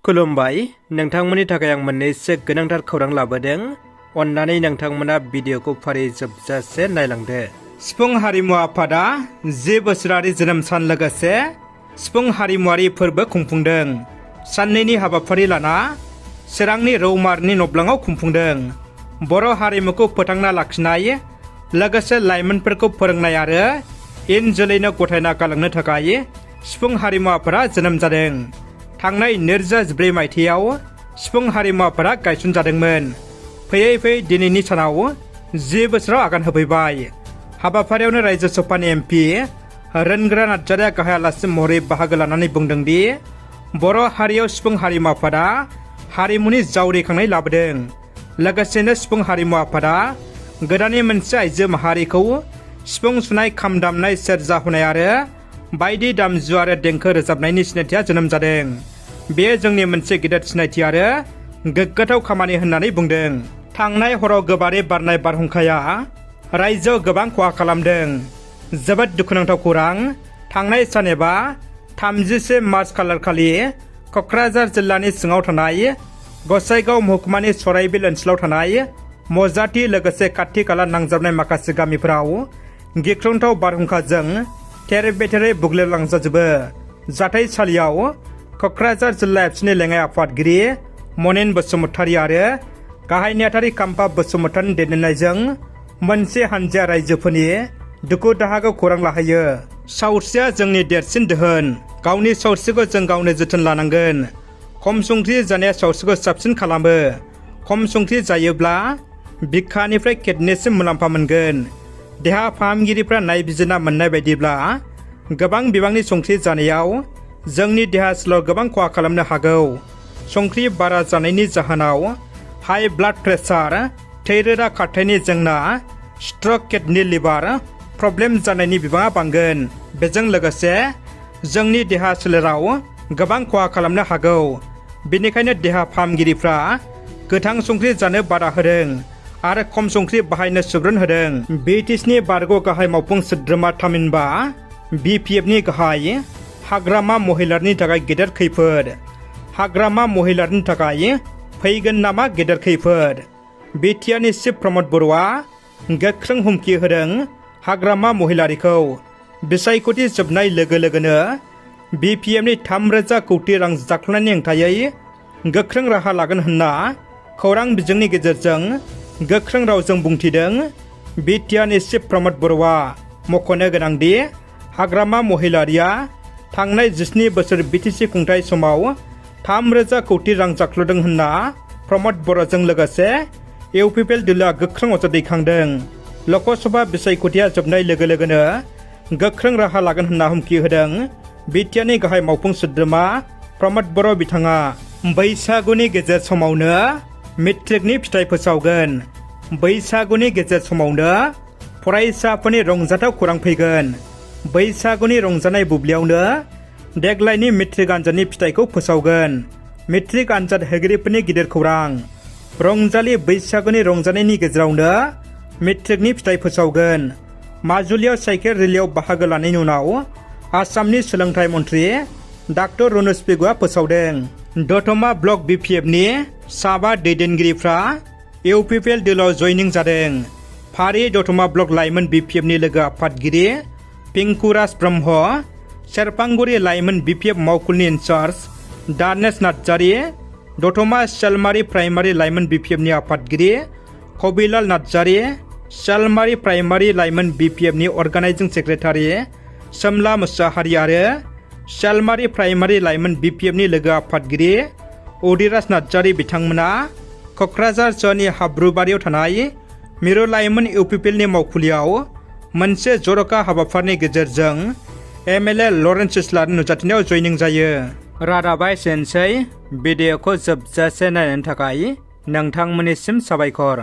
खुलुमबाय नोंथांमोननि थाखाय आं मोननैसो गोनांथार खौरां लाबोदों। अन्नानै नोंथांमोना भिडिअखौ फारि जोबजासे नायलांदो। सिफुं हारिमु आफादा 10 बोसोरारि जोनोम सान लोगोसे सिफुं हारिमुआरि फोरबो खुंफुंदों। साननैनि हाबाफारि लाना चिरांनि रौमारिनि नब्लाङाव खुंफुंदों। बर' हारिमुखौ फोथांना लाखिनाय लोगोसे लाइमोनफोरखौ फोरोंनाय आरो इयुन जोलैनो गथायना गालांनो थाखाय सिफुं हारिमु आफादा जोनोम जादों। थांनाय 2014 मायथाइयाव सिफुं हारिमु आफादा गायसनजादोंमोन। फैयै फैयै दिनैनि सानाव 10 बोसोराव आगान होफैबाय। हाबाफारियावनो रायजो सभानि एमपि रोनग्रा नार्जारिया गाहाय आलासि महरै बाहागो लानानै बुंदोंदि बर' हारियाव सिफुं हारिमु आफादा हारिमुनि जावरिखांनाय लाबोदों। लोगोसेनो सिफुं हारिमु आफादा गोदानै मोनसे आइजो माहारिखौ सिफुं सुनाय, खाम दामनाय, सेरजा हुनाय आरो बायदि दामजु आरो देंखो रोजाबनायनि सिनायथिया जोनोम जादों। बेयो जोंनि मोनसे गिदिर सिनायथि आरो गोग्गाथाव खामानि होननानै बुंदों। थांनाय हराव गोबारै बारनाय बारहुंखाया रायजोआव गोबां खहा खालामदों। जोबोद दुखुनांथाव खौरां। थांनाय सान एबा 31 मार्च खालारखालि क'क्राझार जिल्लानि सिङाव थानाय गसाइगाव महकुमानि सराइबिल ओनसोलाव थानाय मजाथि लोगोसे खाथि खाला नांजाबनाय माखासे गामिफोराव गिख्रंथाव बारहुंखाजों थेर बेथेरै बुग्लेलांजाजोबो। जाथायसालियाव क'क्राझार जिल्ला एबसुनि लेङाइ आफादगिरि मनिन बसुमतारी आरो गाहाय नेहाथारि काम्पा बसुमतारीनि दैदेननायजों मोनसे हानजाया रायजोफोरनि दुखु दाहाखौ खौरां लाहैयो। सावस्रिया जोंनि देरसिन दोहोन। गावनि सावस्रिखौ जों गावनो जोथोन लानांगोन। खम संख्रि जानाया सावस्रिखौ साबसिन खालामो। खम संख्रि जायोब्ला बिखानिफ्राय किडनिसिम मुलाम्फा मोनगोन। देहा फाहामगिरिफ्रा नायबिजिरना मोननाय बायदिब्ला गोबां बिबांनि संख्रि जानायाव जोंनि देहा सोलेराव गोबां खहा खालामनो हागौ। संख्रि बारा जानायनि जाहोनाव हाई ब्लाड प्रेसार, थै रोदा खारथायनि जेंना, स्ट्रक, किडनि, लिभार प्रब्लेम जानायनि बिबाङा बांगोन। बेजों लोगोसे जोंनि देहा सोलेराव गोबां खहा खालामनो हागौ। बेनिखायनो देहा फाहामगिरिफ्रा गोथां संख्रि जानो बादा होदों आरो खम संख्रि बाहायनो सुबुरुन होदों। BTSनि बारग' गाहाय मावफुं सोद्रोमा थामहिनबा BPFनि गाहाय हाग्रामा महिलारनि थाखाय गेदेर खैफोद। हाग्रामा महिलारनि थाखाय फैगोन नामा गेदेर खैफोद? बिटिआरनि चिफ प्रमद बर'आ गोख्रों हुमखि होदों हाग्रामा महिलारिखौ। बिसायख'थि जोबनाय लोगो लोगोनो BPFनि 3,000 कौटि रां जाख्ल'नायनि हेंथायै गोख्रों राहा लागोन होनना खौरां बिजोंनि गेजेरजों गोख्रों रावजों बुंथिदों बिटिआरनि चिफ प्रमद बर'आ। मख'नो गोनांदि हाग्रामा महिलारिया थांनाय 17 बोसोर BTC खुंथाय समाव 3,000 कौटि रां जाख्ल'दों होनना प्रमद बर'जों लोगोसे इउपिपिएल दोलोआ गोख्रों अजद दैखांदों। लकसभा बिसायख'थिया जोबनाय लोगो लोगोनो गोख्रों राहा लागोन होनना हुमखि होदों बिटिआरनि गाहाय मावफुं सोद्रोमा प्रमद बर'। बिथाङा बैसागुनि गेजेर समावनो मेट्रिकनि फिथाइ फोसावगोन। बैसागुनि गेजेर समावनो फरायसाफोरनि रंजाथाव खौरां फैगोन। बैसागुनि रंजानाय बुब्लियावनो देग्लायनि मेट्रिक आनजादनि फिथाइखौ फोसावगोन। मेट्रिक आनजाद होगिरिफोरनि गिदिर खौरां। रंजालि बैसागुनि रंजानायनि गेजेरावनो मेट्रिकनि फिथाइ फोसावगोन। माजुलियाव साइकेल रेलियाव बाहागो लानायनि उनाव आसामनि सोलोंथाइ मन्त्रि डाक्टर रनज पेगुआ फोसावदों। दतमा ब्लक BPFनि 7 दैदेनगिरिफ्रा इउपिपिएल दोलोआव जयनिं जादों। फारि दतमा ब्लक लाइमोन BPFनि लोगो आफादगिरि पिंकुराज ब्रह्म, सेरफांगुरि लाइमोन BPF मावखुलनि इनचार्ज दानेश नार्जारि, दतमा सालमारि प्राइमारि लाइमोन BPFनि आफादगिरि कबिलाल नार्जारि, सालमारि प्राइमारि लाइमोन BPFनि अर्गानाइजिं सेक्रेटारि सोमला मुसाहारि आरो सालमारि प्राइमारि लाइमोन BPFनि लोगो आफादगिरि उदिराज नार्जारि बिथांमोना क'क्राझार सोहोरनि हाब्रुबारियाव थानाय मिरु लाइमोन इउपिपिएलनि मावखुलियाव मोनसे जर'खा हाबाफारिनि गेजेरजों MLA लरेन्स इस्लारनि नुजाथिनायाव जयनिं जायो। रादाबा एसेनोसै। भिडिअखौ जोबजासे नायनायनि थाखाय नोंथांमोननिसिम साबायखर।